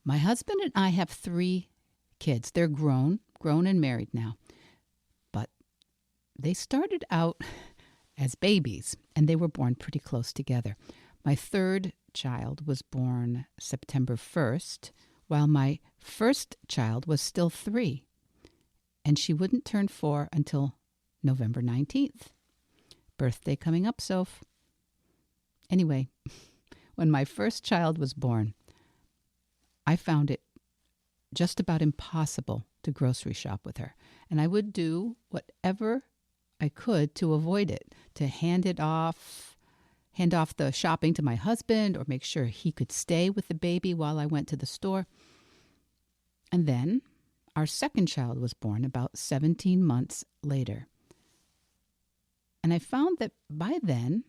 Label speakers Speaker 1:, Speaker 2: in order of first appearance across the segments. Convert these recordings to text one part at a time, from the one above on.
Speaker 1: My husband and I have 3 kids. They're grown and married now. But they started out as babies, and they were born pretty close together. My 3rd child was born September 1st, while my first child was still 3, and she wouldn't turn 4 until November 19th. Birthday coming up, Soph. Anyway, when my first child was born, I found it just about impossible to grocery shop with her. And I would do whatever I could to avoid it, to hand off the shopping to my husband or make sure he could stay with the baby while I went to the store. And then our second child was born about 17 months later. And I found that by then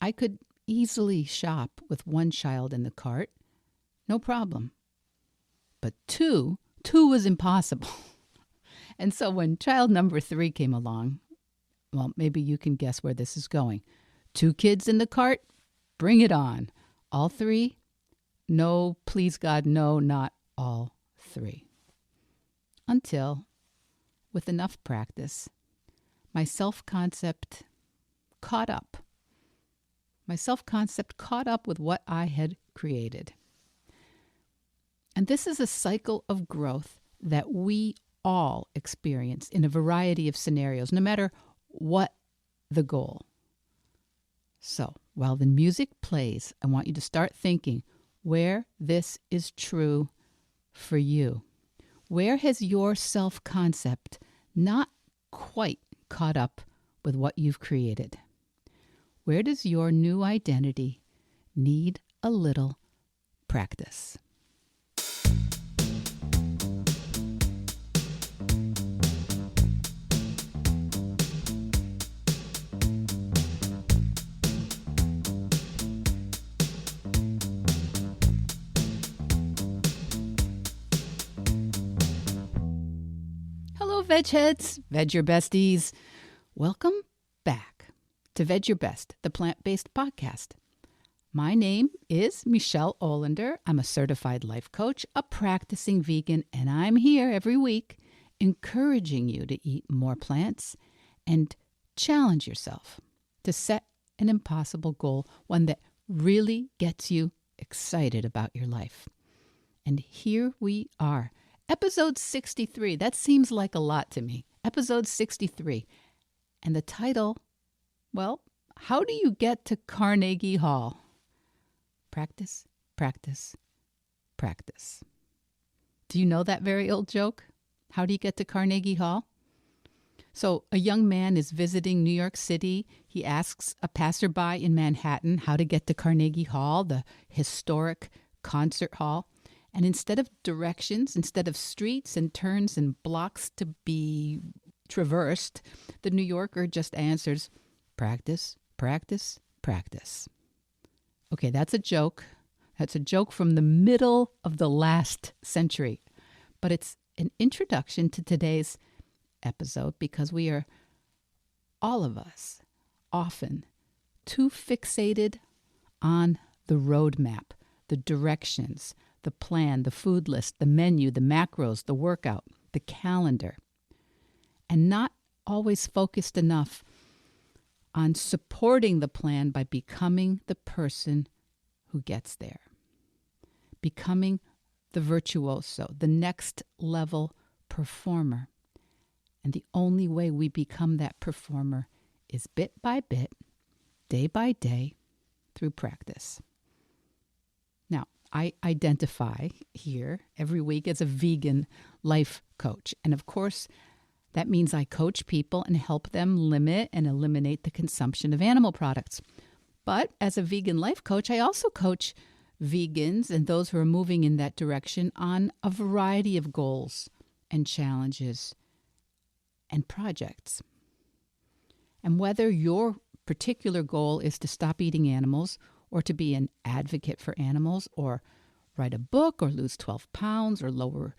Speaker 1: I could easily shop with 1 child in the cart, no problem. But two was impossible. And so when child number 3 came along, well, maybe you can guess where this is going. 2 kids in the cart? Bring it on. All 3? No, please God, no, not all 3. Until, with enough practice, my self-concept caught up. My self-concept caught up with what I had created. And this is a cycle of growth that we all experience in a variety of scenarios, no matter what the goal. So, while the music plays, I want you to start thinking where this is true for you. Where has your self-concept not quite caught up with what you've created? Where does your new identity need a little practice? Hello, Vedge Heads, Veg Your Besties. Welcome back to Veg Your Best, the plant-based podcast. My name is Michele Olander. I'm a certified life coach, a practicing vegan, and I'm here every week encouraging you to eat more plants and challenge yourself to set an impossible goal, one that really gets you excited about your life. And here we are. Episode 63. That seems like a lot to me. Episode 63. And the title, well, how do you get to Carnegie Hall? Practice, practice, practice. Do you know that very old joke? How do you get to Carnegie Hall? So a young man is visiting New York City. He asks a passerby in Manhattan how to get to Carnegie Hall, the historic concert hall. And instead of directions, instead of streets and turns and blocks to be traversed, the New Yorker just answers, practice, practice, practice. Okay, that's a joke. That's a joke from the middle of the last century. But it's an introduction to today's episode because we are, all of us, often too fixated on the roadmap, the directions, the plan, the food list, the menu, the macros, the workout, the calendar, and not always focused enough on supporting the plan by becoming the person who gets there, becoming the virtuoso, the next level performer. And the only way we become that performer is bit by bit, day by day, through practice. Now, I identify here every week as a vegan life coach. And of course, that means I coach people and help them limit and eliminate the consumption of animal products. But as a vegan life coach, I also coach vegans and those who are moving in that direction on a variety of goals and challenges and projects. And whether your particular goal is to stop eating animals or to be an advocate for animals or write a book or lose 12 pounds or lower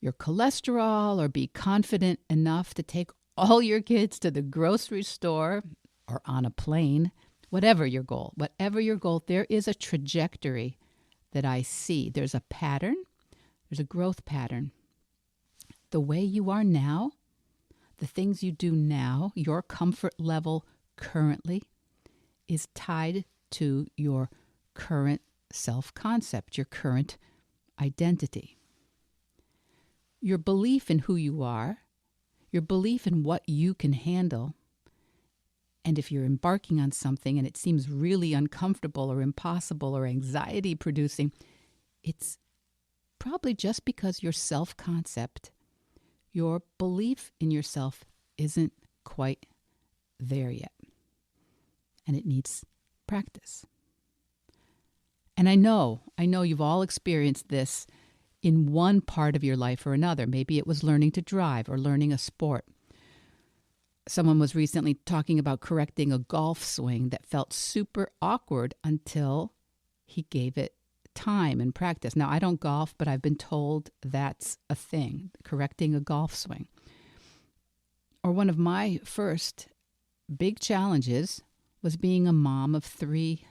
Speaker 1: your cholesterol or be confident enough to take all your kids to the grocery store or on a plane, whatever your goal, there is a trajectory that I see. There's a pattern, There's a growth pattern. The way you are now, the things you do now, your comfort level currently is tied to your current self-concept, your current identity. Your belief in who you are, your belief in what you can handle, and if you're embarking on something and it seems really uncomfortable or impossible or anxiety-producing, it's probably just because your self-concept, your belief in yourself isn't quite there yet. And it needs practice. And I know you've all experienced this in one part of your life or another. Maybe it was learning to drive or learning a sport. Someone was recently talking about correcting a golf swing that felt super awkward until he gave it time and practice. Now, I don't golf, but I've been told that's a thing, correcting a golf swing. Or one of my first big challenges was being a mom of 3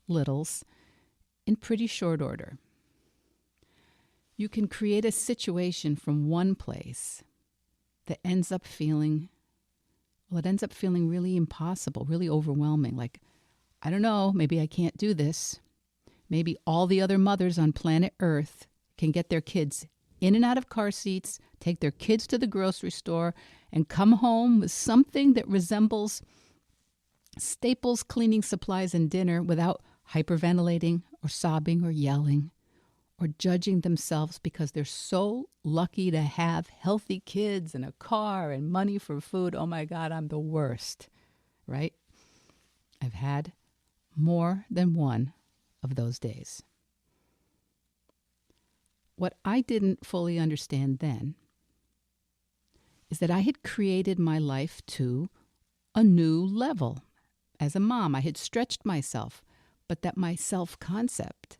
Speaker 1: littles in pretty short order. You can create a situation from one place that ends up feeling really impossible, really overwhelming. Like, I don't know, maybe I can't do this. Maybe all the other mothers on planet Earth can get their kids in and out of car seats, take their kids to the grocery store, and come home with something that resembles Staples cleaning supplies and dinner without hyperventilating or sobbing or yelling or judging themselves because they're so lucky to have healthy kids and a car and money for food. Oh my God, I'm the worst, right? I've had more than one of those days. What I didn't fully understand then is that I had created my life to a new level. As a mom, I had stretched myself, but that my self-concept,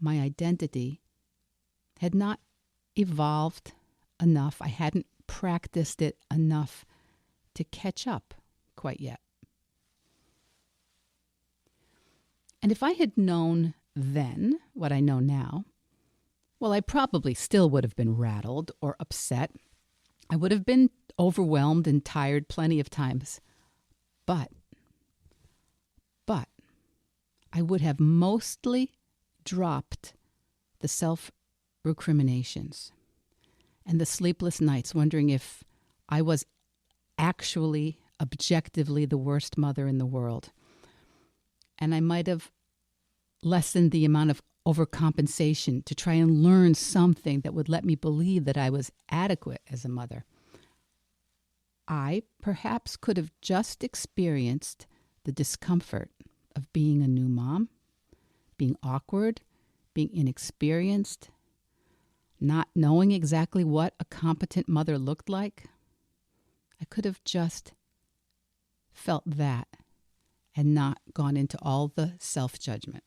Speaker 1: my identity, had not evolved enough. I hadn't practiced it enough to catch up quite yet. And if I had known then what I know now, well, I probably still would have been rattled or upset. I would have been overwhelmed and tired plenty of times. But I would have mostly dropped the self-recriminations and the sleepless nights wondering if I was actually, objectively the worst mother in the world. And I might have lessened the amount of overcompensation to try and learn something that would let me believe that I was adequate as a mother. I perhaps could have just experienced the discomfort of being a new mom, being awkward, being inexperienced, not knowing exactly what a competent mother looked like. I could have just felt that and not gone into all the self-judgment.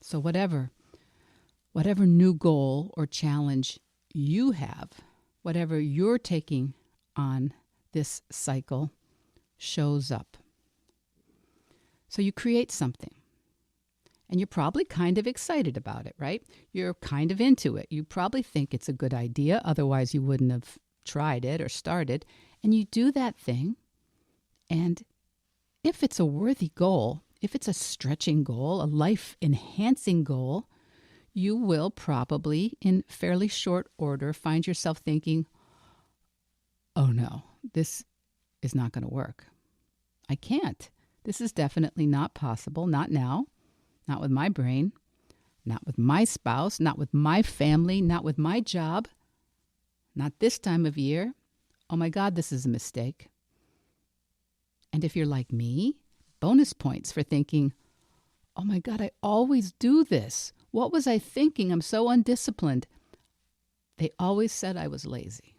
Speaker 1: So whatever new goal or challenge you have, whatever you're taking on this cycle shows up. So you create something, and you're probably kind of excited about it, right? You're kind of into it. You probably think it's a good idea, otherwise you wouldn't have tried it or started. And you do that thing, and if it's a worthy goal, if it's a stretching goal, a life-enhancing goal, you will probably, in fairly short order, find yourself thinking, oh no, this is not going to work. I can't. This is definitely not possible. Not now. Not with my brain. Not with my spouse. Not with my family. Not with my job. Not this time of year. Oh my God, this is a mistake. And if you're like me, bonus points for thinking, oh my God, I always do this. What was I thinking? I'm so undisciplined. They always said I was lazy.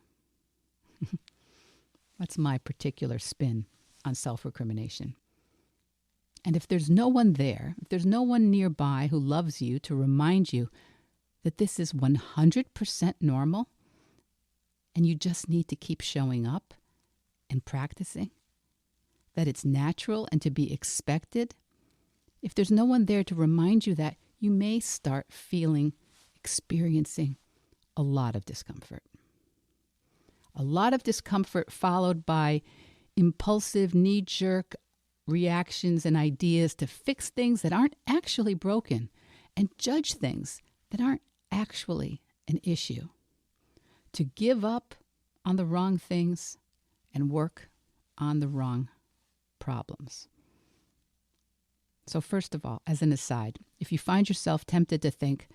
Speaker 1: That's my particular spin on self-recrimination. And if there's no one there, if there's no one nearby who loves you to remind you that this is 100% normal and you just need to keep showing up and practicing, that it's natural and to be expected, if there's no one there to remind you that, you may start feeling experiencing a lot of discomfort. A lot of discomfort followed by impulsive, knee-jerk reactions and ideas to fix things that aren't actually broken and judge things that aren't actually an issue. To give up on the wrong things and work on the wrong problems. So first of all, as an aside, if you find yourself tempted to think,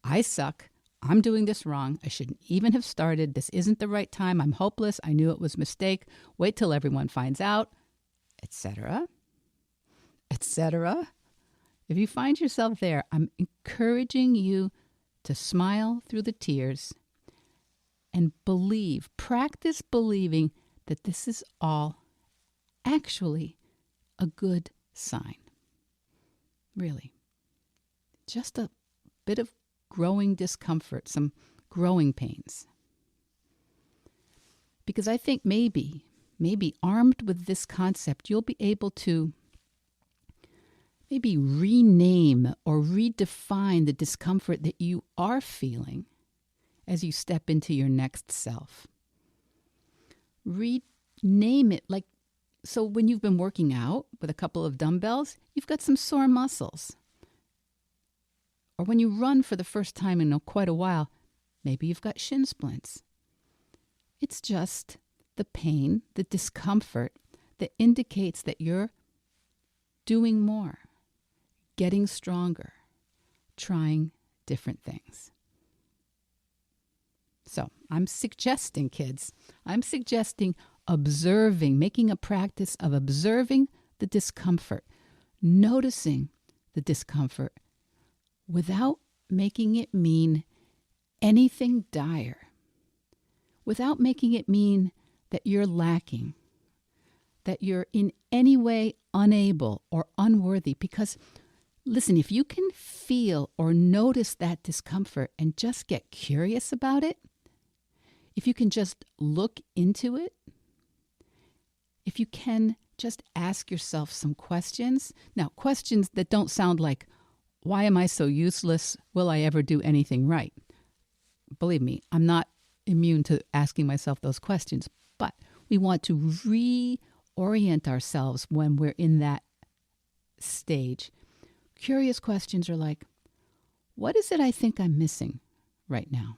Speaker 1: I suck, I'm doing this wrong, I shouldn't even have started, this isn't the right time, I'm hopeless, I knew it was a mistake, wait till everyone finds out, etc., etc. If you find yourself there, I'm encouraging you to smile through the tears and practice believing that this is all actually a good sign. Really. Just a bit of growing discomfort, some growing pains. Because I think maybe armed with this concept, you'll be able to maybe rename or redefine the discomfort that you are feeling as you step into your next self. Rename it, like, so when you've been working out with a couple of dumbbells, you've got some sore muscles. Or when you run for the first time in quite a while, maybe you've got shin splints. It's just the pain, the discomfort that indicates that you're doing more, getting stronger, trying different things. So I'm suggesting, kids, observing, making a practice of observing the discomfort, noticing the discomfort without making it mean anything dire, without making it mean that you're lacking, that you're in any way unable or unworthy. Because, listen, if you can feel or notice that discomfort and just get curious about it, if you can just look into it, if you can just ask yourself some questions. Now, questions that don't sound like, why am I so useless? Will I ever do anything right? Believe me, I'm not immune to asking myself those questions, but we want to reorient ourselves when we're in that stage. Curious questions are like, what is it I think I'm missing right now?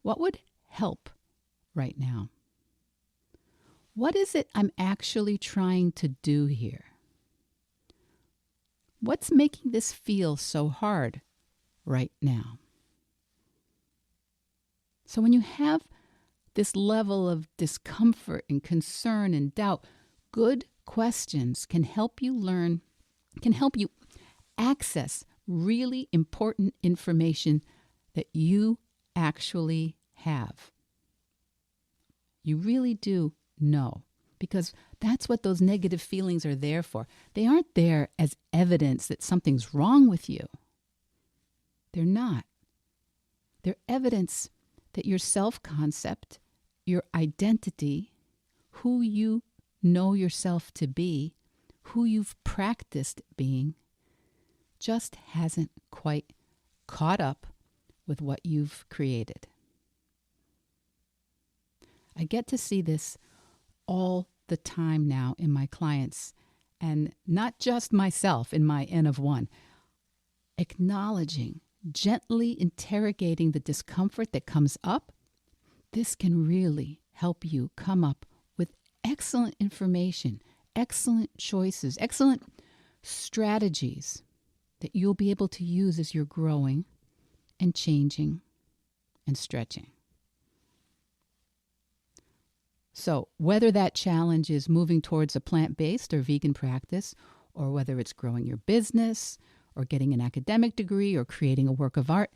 Speaker 1: What would help right now? What is it I'm actually trying to do here? What's making this feel so hard right now? So when you have this level of discomfort and concern and doubt, good questions can help you learn, can help you access really important information that you actually have. You really do know, because that's what those negative feelings are there for. They aren't there as evidence that something's wrong with you. They're not. They're evidence that your self-concept, your identity, who you know yourself to be, who you've practiced being, just hasn't quite caught up with what you've created. I get to see this all the time now in my clients, and not just myself in my N of 1, acknowledging, gently interrogating the discomfort that comes up. This can really help you come up with excellent information, excellent choices, excellent strategies that you'll be able to use as you're growing and changing and stretching. So whether that challenge is moving towards a plant-based or vegan practice, or whether it's growing your business or getting an academic degree or creating a work of art,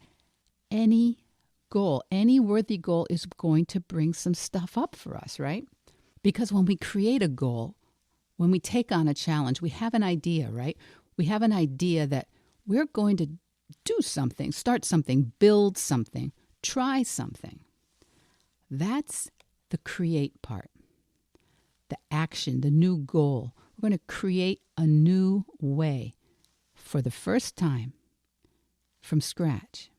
Speaker 1: any goal, any worthy goal is going to bring some stuff up for us, right? Because when we create a goal, when we take on a challenge, we have an idea, right? We have an idea that we're going to do something, start something, build something, try something. That's the create part, the action, the new goal. We're going to create a new way for the first time from scratch.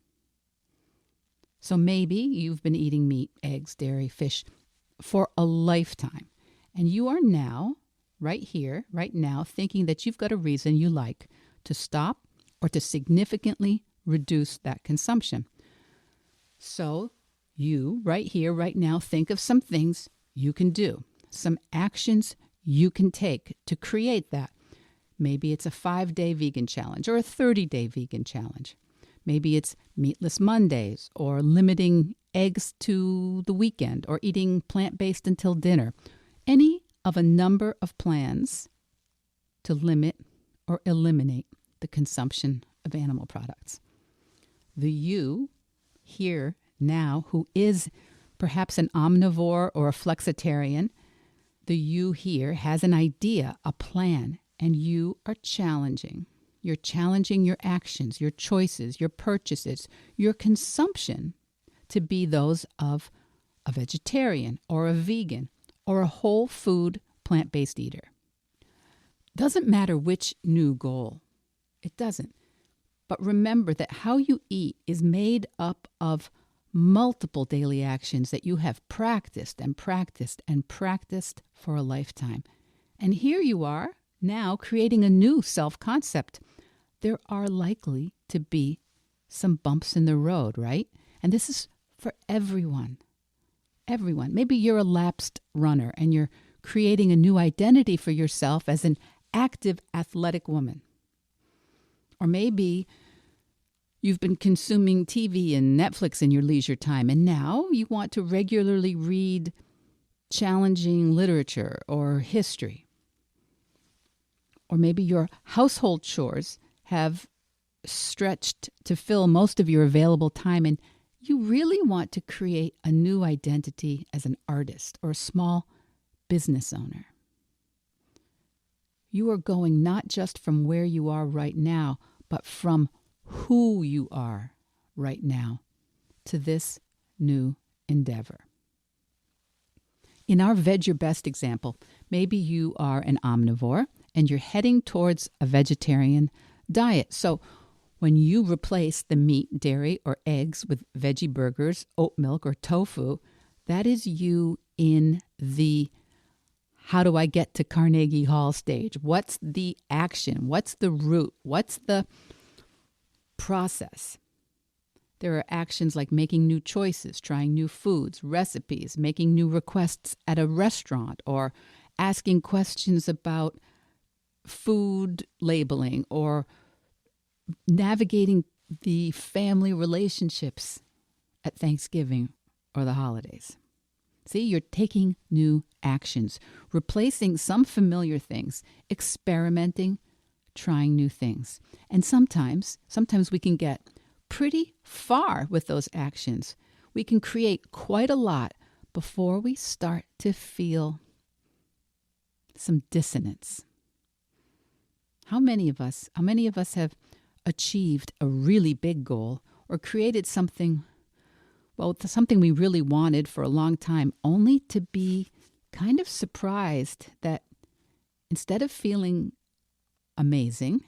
Speaker 1: So maybe you've been eating meat, eggs, dairy, fish for a lifetime. And you are now, right here, right now, thinking that you've got a reason you like to stop or to significantly reduce that consumption. So you, right here, right now, think of some things you can do, some actions you can take to create that. Maybe it's a 5-day vegan challenge or a 30-day vegan challenge. Maybe it's meatless Mondays or limiting eggs to the weekend or eating plant-based until dinner. Any of a number of plans to limit or eliminate the consumption of animal products. The you here now who is perhaps an omnivore or a flexitarian, the you here has an idea, a plan, and you are challenging. You're challenging your actions, your choices, your purchases, your consumption to be those of a vegetarian or a vegan or a whole food plant-based eater. Doesn't matter which new goal. It doesn't. But remember that how you eat is made up of multiple daily actions that you have practiced and practiced and practiced for a lifetime. And here you are now creating a new self-concept. There are likely to be some bumps in the road, right? And this is for everyone. Everyone. Maybe you're a lapsed runner and you're creating a new identity for yourself as an active, athletic woman. Or maybe you've been consuming TV and Netflix in your leisure time, and now you want to regularly read challenging literature or history. Or maybe your household chores have stretched to fill most of your available time, and you really want to create a new identity as an artist or a small business owner. You are going not just from where you are right now, but from who you are right now to this new endeavor. In our Vedge Your Best example, maybe you are an omnivore and you're heading towards a vegetarian diet. So when you replace the meat, dairy, or eggs with veggie burgers, oat milk, or tofu, that is you in the how do I get to Carnegie Hall stage? What's the action? What's the route? What's the process? There are actions like making new choices, trying new foods, recipes, making new requests at a restaurant, or asking questions about food labeling, or navigating the family relationships at Thanksgiving or the holidays. See, you're taking new actions, replacing some familiar things, experimenting, trying new things. And sometimes we can get pretty far with those actions. We can create quite a lot before we start to feel some dissonance. How many of us have achieved a really big goal or created something we really wanted for a long time, only to be kind of surprised that instead of feeling amazing,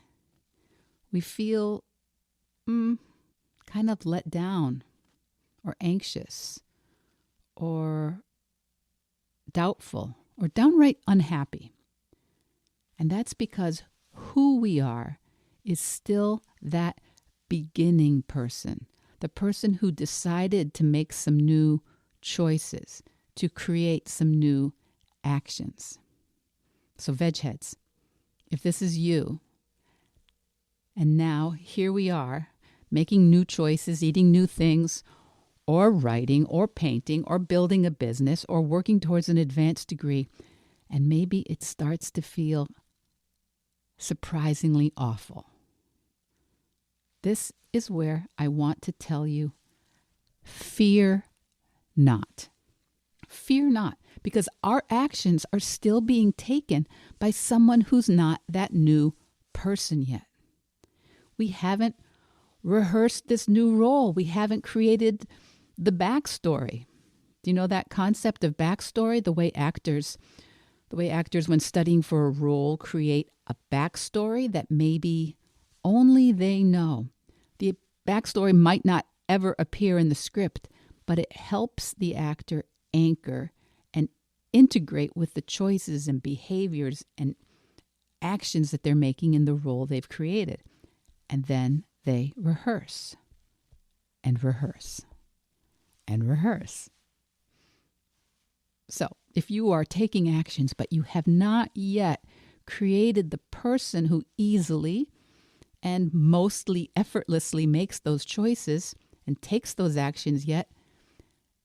Speaker 1: we feel kind of let down or anxious or doubtful or downright unhappy. And that's because who we are is still that beginning person, the person who decided to make some new choices, to create some new actions. So Vedge Heads, if this is you, and now here we are making new choices, eating new things, or writing, or painting, or building a business, or working towards an advanced degree, and maybe it starts to feel surprisingly awful. This is where I want to tell you, fear not. Fear not, because our actions are still being taken by someone who's not that new person yet. We haven't rehearsed this new role. We haven't created the backstory. Do you know that concept of backstory? The way actors, when studying for a role, create a backstory that maybe only they know. The backstory might not ever appear in the script, but it helps the actor anchor and integrate with the choices and behaviors and actions that they're making in the role they've created. And then they rehearse and rehearse and rehearse. So if you are taking actions, but you have not yet created the person who easily and mostly effortlessly makes those choices and takes those actions yet,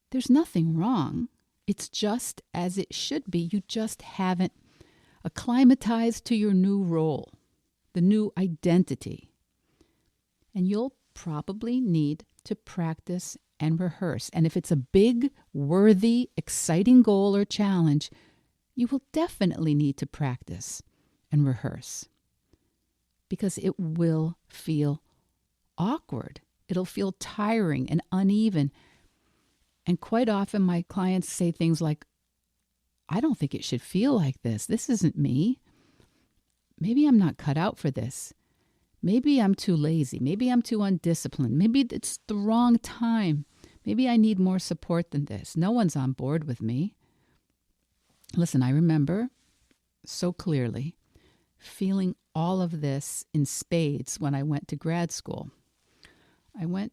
Speaker 1: there's nothing wrong. It's just as it should be. You just haven't acclimatized to your new role, the new identity. And you'll probably need to practice and rehearse. And if it's a big, worthy, exciting goal or challenge, you will definitely need to practice and rehearse, because it will feel awkward. It'll feel tiring and uneven. And quite often my clients say things like, I don't think it should feel like this. This isn't me. Maybe I'm not cut out for this. Maybe I'm too lazy. Maybe I'm too undisciplined. Maybe it's the wrong time. Maybe I need more support than this. No one's on board with me. Listen, I remember so clearly feeling all of this in spades when I went to grad school. I went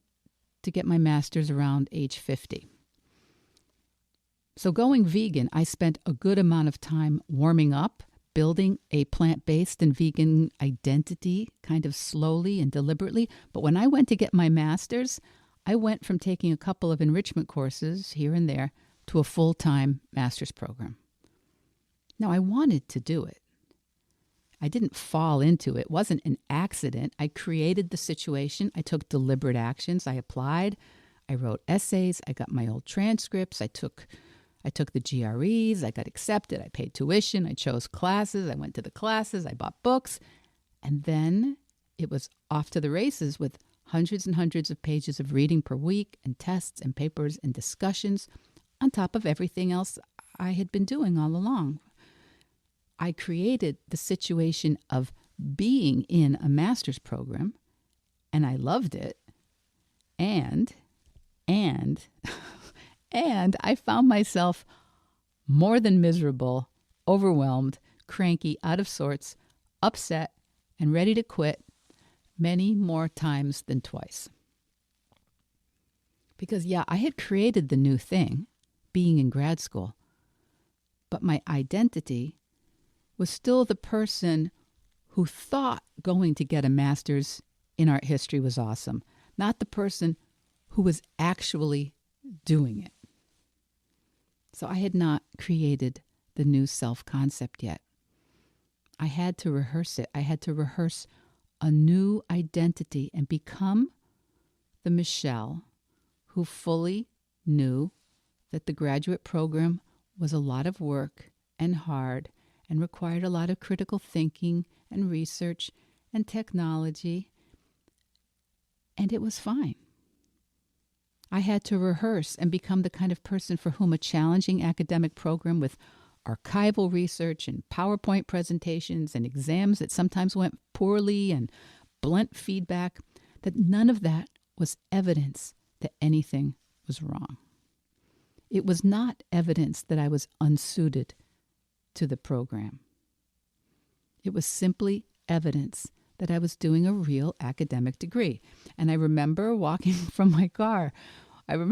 Speaker 1: to get my master's around age 50. So going vegan, I spent a good amount of time warming up, building a plant-based and vegan identity kind of slowly and deliberately. But when I went to get my master's, I went from taking a couple of enrichment courses here and there to a full-time master's program. Now, I wanted to do it. I didn't fall into it. It wasn't an accident. I created the situation. I took deliberate actions. I applied. I wrote essays. I got my old transcripts. I took the GREs. I got accepted. I paid tuition. I chose classes. I went to the classes. I bought books. And then it was off to the races with hundreds and hundreds of pages of reading per week and tests and papers and discussions on top of everything else I had been doing all along. I created the situation of being in a master's program, and I loved it. And I found myself more than miserable, overwhelmed, cranky, out of sorts, upset, and ready to quit many more times than twice. Because, I had created the new thing, being in grad school, but my identity was still the person who thought going to get a master's in art history was awesome, not the person who was actually doing it. So I had not created the new self-concept yet. I had to rehearse it. I had to rehearse a new identity and become the Michele who fully knew that the graduate program was a lot of work and hard and required a lot of critical thinking and research and technology, and it was fine. I had to rehearse and become the kind of person for whom a challenging academic program with archival research and PowerPoint presentations and exams that sometimes went poorly and blunt feedback, that none of that was evidence that anything was wrong. It was not evidence that I was unsuited to the program. It was simply evidence that I was doing a real academic degree. And I remember walking from my car to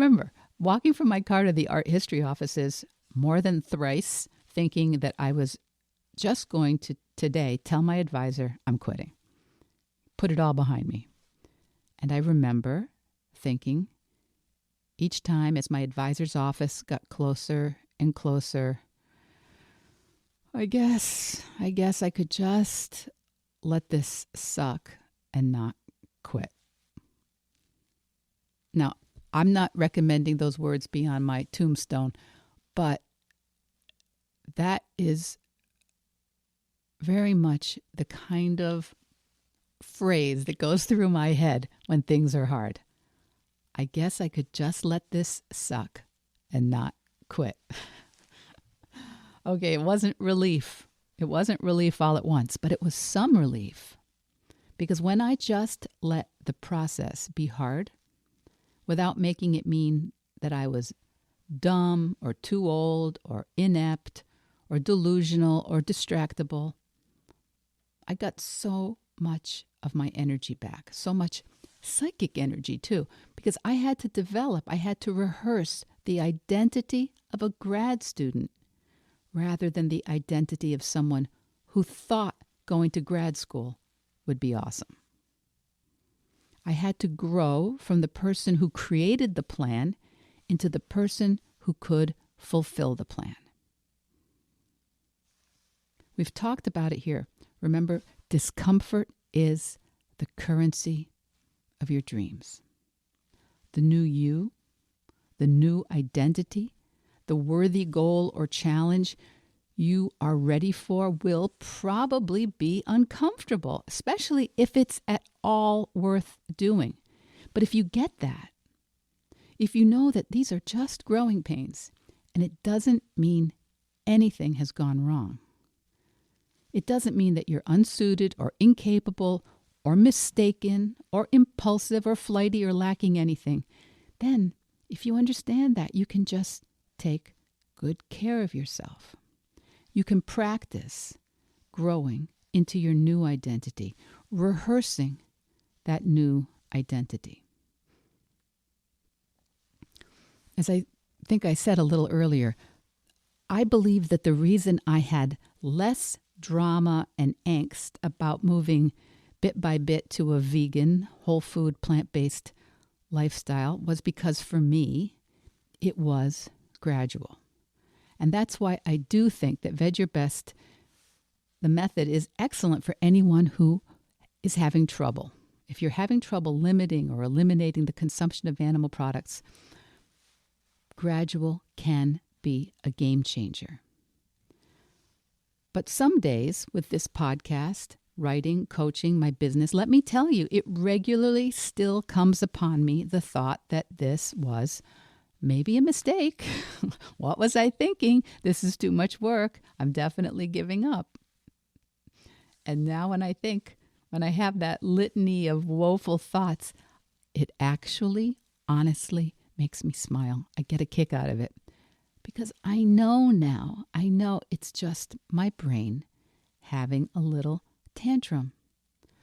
Speaker 1: the art history offices more than thrice, thinking that I was just going to today tell my advisor I'm quitting. Put it all behind me. And I remember thinking each time as my advisor's office got closer and closer, I guess I could just let this suck and not quit. Now, I'm not recommending those words be on my tombstone, but that is very much the kind of phrase that goes through my head when things are hard. I guess I could just let this suck and not quit. Okay, it wasn't relief. It wasn't relief all at once, but it was some relief. Because when I just let the process be hard, without making it mean that I was dumb or too old or inept or delusional or distractible. I got so much of my energy back, so much psychic energy too, because I had to rehearse the identity of a grad student rather than the identity of someone who thought going to grad school would be awesome. I had to grow from the person who created the plan into the person who could fulfill the plan. We've talked about it here. Remember, discomfort is the currency of your dreams. The new you, the new identity, the worthy goal or challenge you are ready for will probably be uncomfortable, especially if it's at all worth doing. But if you get that, if you know that these are just growing pains and it doesn't mean anything has gone wrong, it doesn't mean that you're unsuited or incapable or mistaken or impulsive or flighty or lacking anything, then if you understand that, you can just take good care of yourself. You can practice growing into your new identity, rehearsing that new identity. As I think I said a little earlier, I believe that the reason I had less drama and angst about moving bit by bit to a vegan, whole food, plant-based lifestyle was because for me, it was gradual. And that's why I do think that Vedge Your Best, the method, is excellent for anyone who is having trouble. If you're having trouble limiting or eliminating the consumption of animal products, gradual can be a game changer. But some days with this podcast, writing, coaching, my business, let me tell you, it regularly still comes upon me the thought that this was maybe a mistake. What was I thinking? This is too much work. I'm definitely giving up. And now when I have that litany of woeful thoughts, it actually, honestly makes me smile. I get a kick out of it because I know it's just my brain having a little tantrum,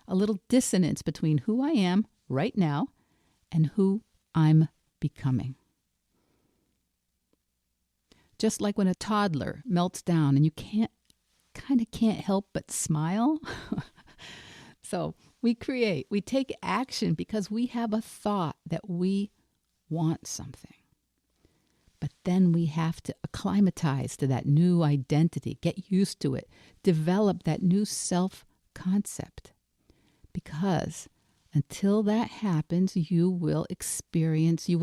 Speaker 1: a little dissonance between who I am right now and who I'm becoming. Just like when a toddler melts down and you can't help but smile. So we take action because we have a thought that we want something. But then we have to acclimatize to that new identity, get used to it, develop that new self-concept. Because until that happens, you will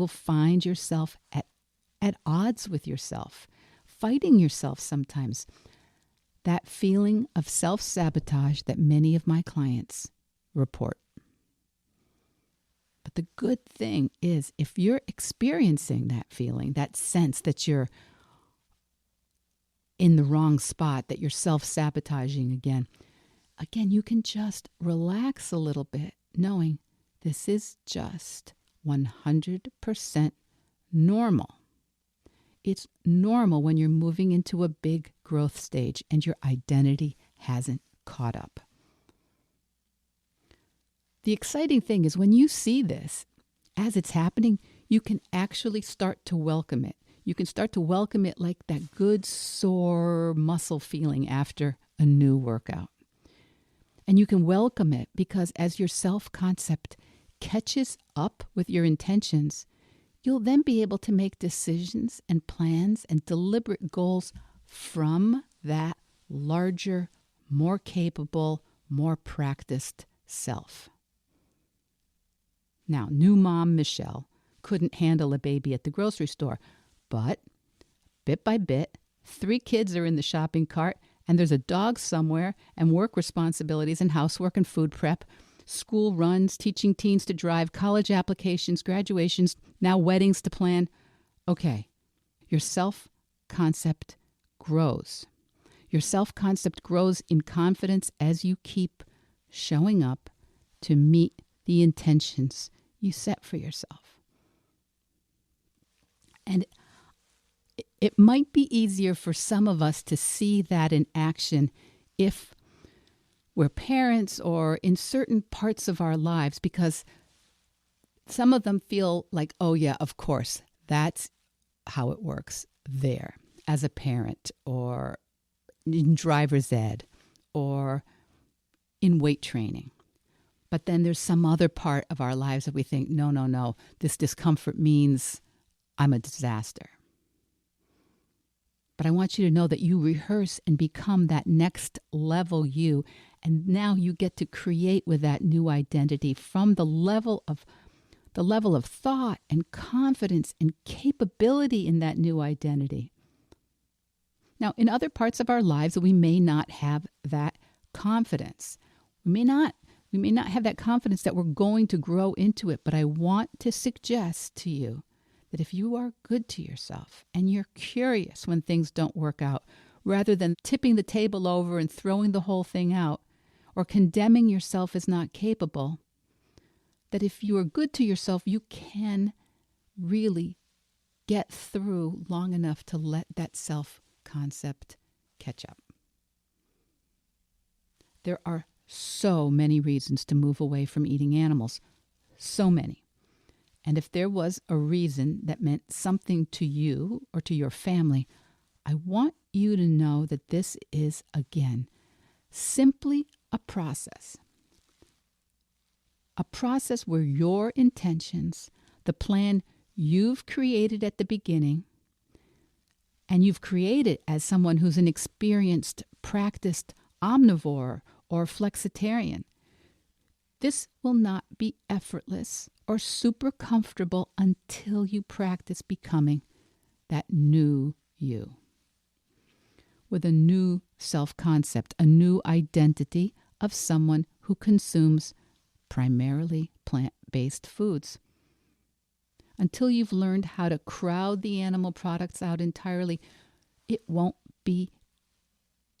Speaker 1: find yourself at odds with yourself, fighting yourself sometimes. That feeling of self-sabotage that many of my clients report. But the good thing is, if you're experiencing that feeling, that sense that you're in the wrong spot, that you're self-sabotaging again, you can just relax a little bit, knowing this is just 100% normal. It's normal when you're moving into a big growth stage and your identity hasn't caught up. The exciting thing is when you see this, as it's happening, you can actually start to welcome it. You can start to welcome it like that good sore muscle feeling after a new workout. And you can welcome it because as your self-concept catches up with your intentions, you'll then be able to make decisions and plans and deliberate goals from that larger, more capable, more practiced self. Now, new mom Michele couldn't handle a baby at the grocery store, but bit by bit, 3 kids are in the shopping cart, and there's a dog somewhere, and work responsibilities and housework and food prep, school runs, teaching teens to drive, college applications, graduations, now weddings to plan. Okay, your self-concept grows. Your self-concept grows in confidence as you keep showing up to meet the intentions you set for yourself. And it might be easier for some of us to see that in action if we're parents or in certain parts of our lives, because some of them feel like, oh yeah, of course, that's how it works there as a parent or in driver's ed or in weight training. But then there's some other part of our lives that we think, no, this discomfort means I'm a disaster. But I want you to know that you rehearse and become that next level you. And now you get to create with that new identity from the level of thought and confidence and capability in that new identity. Now, in other parts of our lives, we may not have that confidence. We may not have that confidence that we're going to grow into it, but I want to suggest to you that if you are good to yourself and you're curious when things don't work out, rather than tipping the table over and throwing the whole thing out or condemning yourself as not capable, that if you are good to yourself, you can really get through long enough to let that self-concept catch up. There are so many reasons to move away from eating animals. So many. And if there was a reason that meant something to you or to your family, I want you to know that this is, again, simply a process. A process where your intentions, the plan you've created at the beginning, and you've created as someone who's an experienced, practiced omnivore or flexitarian, this will not be effortless or super comfortable until you practice becoming that new you. With a new self-concept, a new identity of someone who consumes primarily plant-based foods. Until you've learned how to crowd the animal products out entirely, it won't be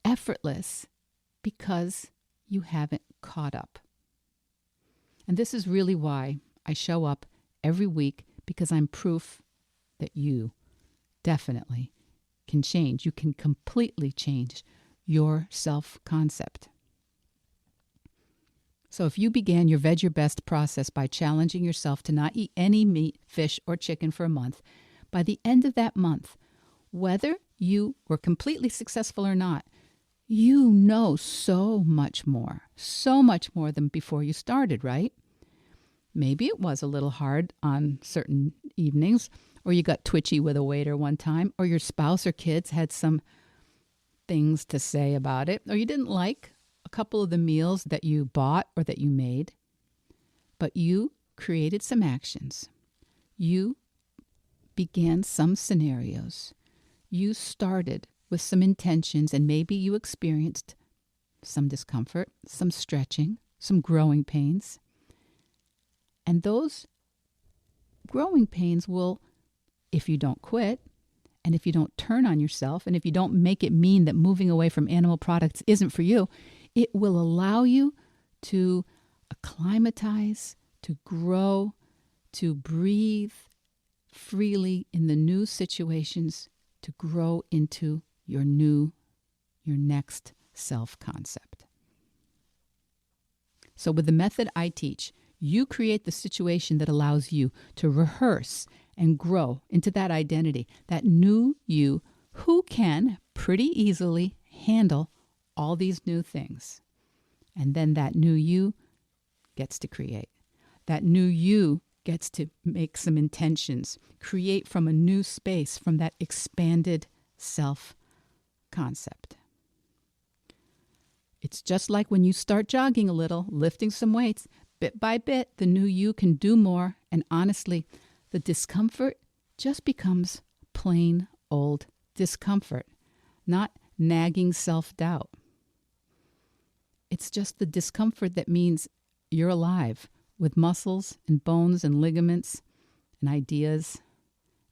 Speaker 1: effortless because you haven't caught up. And this is really why I show up every week, because I'm proof that you definitely can change. You can completely change your self-concept. So if you began your Veg Your Best process by challenging yourself to not eat any meat, fish, or chicken for a month, by the end of that month, whether you were completely successful or not, you know so much more than before you started, right? Maybe it was a little hard on certain evenings, or you got twitchy with a waiter one time, or your spouse or kids had some things to say about it, or you didn't like a couple of the meals that you bought or that you made. But you created some actions. You began some scenarios. You started with some intentions, and maybe you experienced some discomfort, some stretching, some growing pains. And those growing pains will, if you don't quit, and if you don't turn on yourself, and if you don't make it mean that moving away from animal products isn't for you, it will allow you to acclimatize, to grow, to breathe freely in the new situations, to grow into your next self-concept. So with the method I teach, you create the situation that allows you to rehearse and grow into that identity, that new you who can pretty easily handle all these new things. And then that new you gets to create. That new you gets to make some intentions, create from a new space, from that expanded self-concept. It's just like when you start jogging a little, lifting some weights, bit by bit, the new you can do more. And honestly, the discomfort just becomes plain old discomfort, not nagging self-doubt. It's just the discomfort that means you're alive with muscles and bones and ligaments and ideas.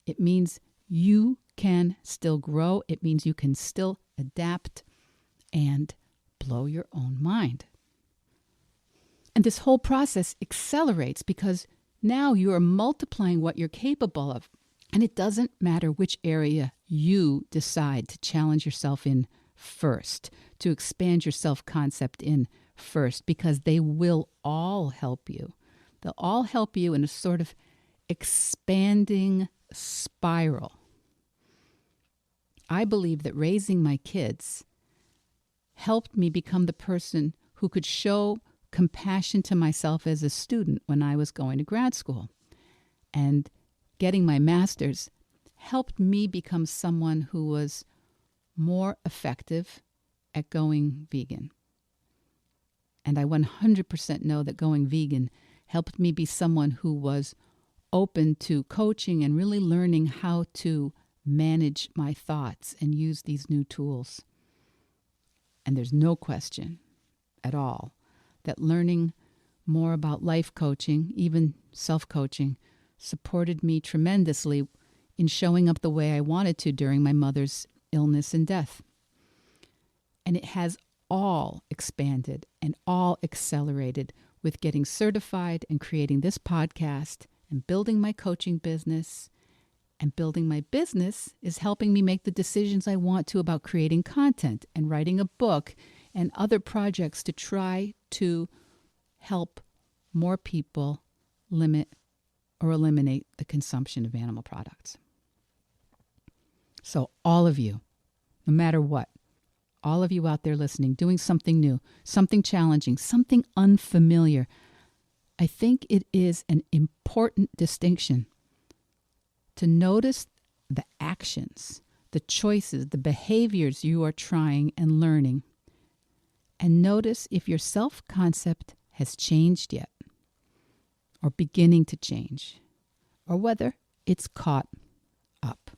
Speaker 1: It means you can still grow. It means you can still adapt and blow your own mind. And this whole process accelerates because now you are multiplying what you're capable of. And it doesn't matter which area you decide to challenge yourself in first, to expand your self-concept in first, because they will all help you. They'll all help you in a sort of expanding spiral. I believe that raising my kids helped me become the person who could show compassion to myself as a student when I was going to grad school. And getting my master's helped me become someone who was more effective at going vegan. And I 100% know that going vegan helped me be someone who was open to coaching and really learning how to manage my thoughts and use these new tools. And there's no question at all that learning more about life coaching, even self-coaching, supported me tremendously in showing up the way I wanted to during my mother's illness and death. And it has all expanded and all accelerated with getting certified and creating this podcast and building my coaching business. And building my business is helping me make the decisions I want to about creating content and writing a book and other projects to try to help more people limit or eliminate the consumption of animal products. So all of you, no matter what, all of you out there listening, doing something new, something challenging, something unfamiliar, I think it is an important distinction to notice the actions, the choices, the behaviors you are trying and learning, and notice if your self-concept has changed yet, or beginning to change, or whether it's caught up.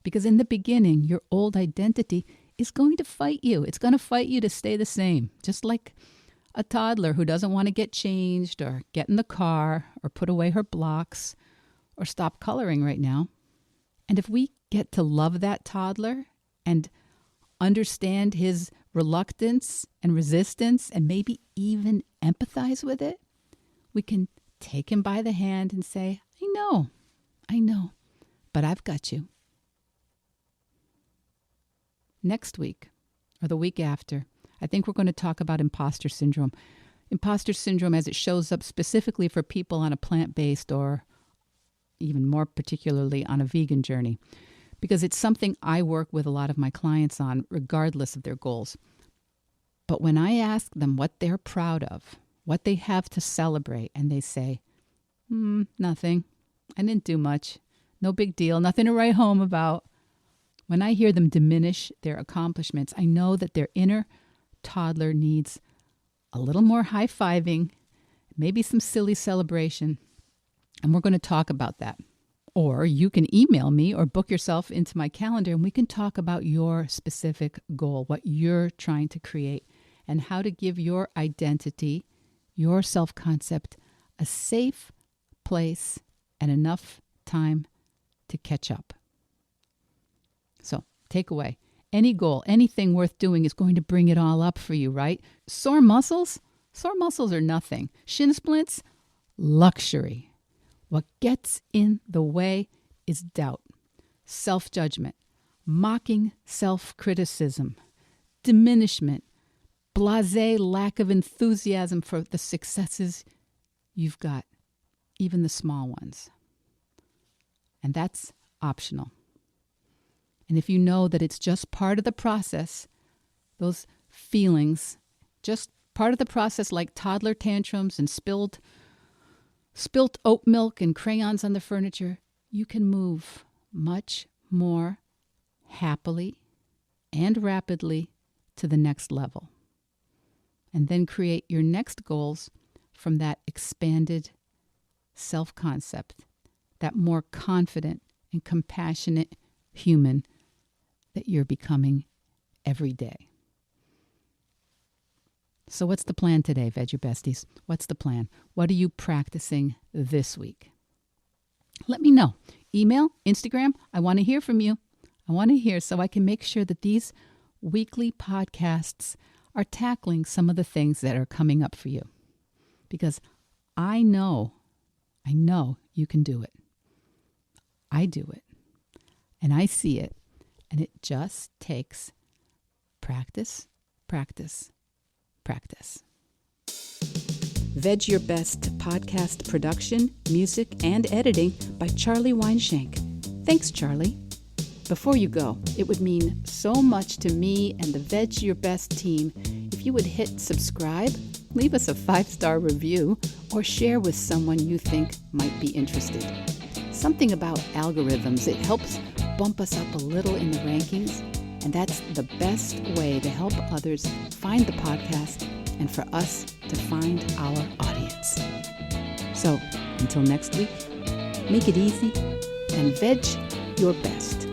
Speaker 1: Because in the beginning, your old identity is going to fight you. It's going to fight you to stay the same, just like a toddler who doesn't want to get changed or get in the car or put away her blocks or stop coloring right now. And if we get to love that toddler and understand his reluctance and resistance and maybe even empathize with it, we can take him by the hand and say, I know, but I've got you. Next week, or the week after, I think we're going to talk about imposter syndrome. Imposter syndrome as it shows up specifically for people on a plant-based or even more particularly on a vegan journey, because it's something I work with a lot of my clients on, regardless of their goals. But when I ask them what they're proud of, what they have to celebrate, and they say, nothing, I didn't do much, no big deal, nothing to write home about. When I hear them diminish their accomplishments, I know that their inner toddler needs a little more high-fiving, maybe some silly celebration. And we're going to talk about that. Or you can email me or book yourself into my calendar and we can talk about your specific goal, what you're trying to create, and how to give your identity, your self-concept, a safe place and enough time to catch up. So, takeaway. Any goal, anything worth doing is going to bring it all up for you, right? Sore muscles? Sore muscles are nothing. Shin splints? Luxury. What gets in the way is doubt, self-judgment, mocking self-criticism, diminishment, blasé lack of enthusiasm for the successes you've got, even the small ones. And that's optional. And if you know that it's just part of the process, those feelings, just part of the process like toddler tantrums and spilt oat milk and crayons on the furniture, you can move much more happily and rapidly to the next level. And then create your next goals from that expanded self-concept, that more confident and compassionate human that you're becoming every day. So what's the plan today, Vedge Besties? What's the plan? What are you practicing this week? Let me know. Email, Instagram. I want to hear from you. I want to hear so I can make sure that these weekly podcasts are tackling some of the things that are coming up for you. Because I know you can do it. I do it, and I see it, and it just takes practice, practice, practice. Veg Your Best podcast production, music, and editing by Charlie Weinshank. Thanks, Charlie. Before you go, it would mean so much to me and the Veg Your Best team if you would hit subscribe, leave us a 5-star review, or share with someone you think might be interested. Something about algorithms, it helps bump us up a little in the rankings, and that's the best way to help others find the podcast and for us to find our audience. So, until next week, make it easy and veg your best.